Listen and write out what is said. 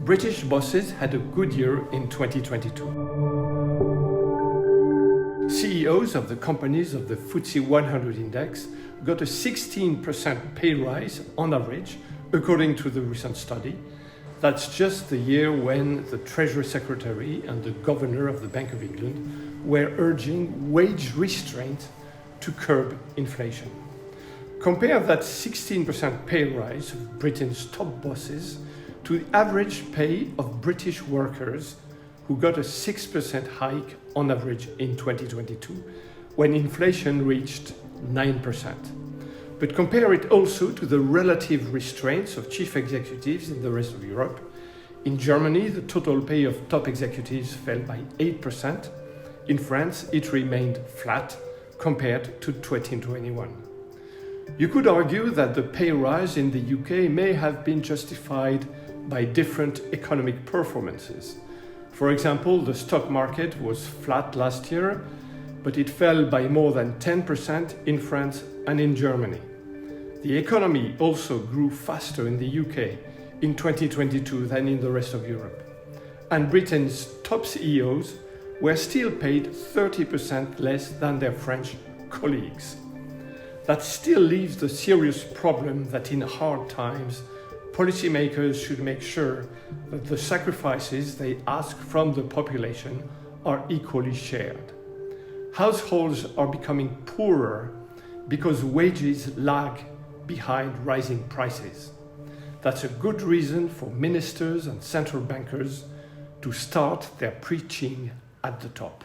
British bosses had a good year in 2022. CEOs of the companies of the FTSE 100 index got a 16% pay rise on average, according to the recent study. That's just the year when the Treasury Secretary and the Governor of the Bank of England were urging wage restraint to curb inflation. Compare that 16% pay rise of Britain's top bosses to the average pay of British workers who got a 6% hike on average in 2022, when inflation reached 9%. But compare it also to the relative restraints of chief executives in the rest of Europe. In Germany, the total pay of top executives fell by 8%. In France, it remained flat compared to 2021. You could argue that the pay rise in the UK may have been justified by different economic performances. For example, the stock market was flat last year, but it fell by more than 10% in France and in Germany. The economy also grew faster in the UK in 2022 than in the rest of Europe. And Britain's top CEOs were still paid 30% less than their French colleagues. That still leaves the serious problem that in hard times, policymakers should make sure that the sacrifices they ask from the population are equally shared. Households are becoming poorer because wages lag behind rising prices. That's a good reason for ministers and central bankers to start their preaching at the top.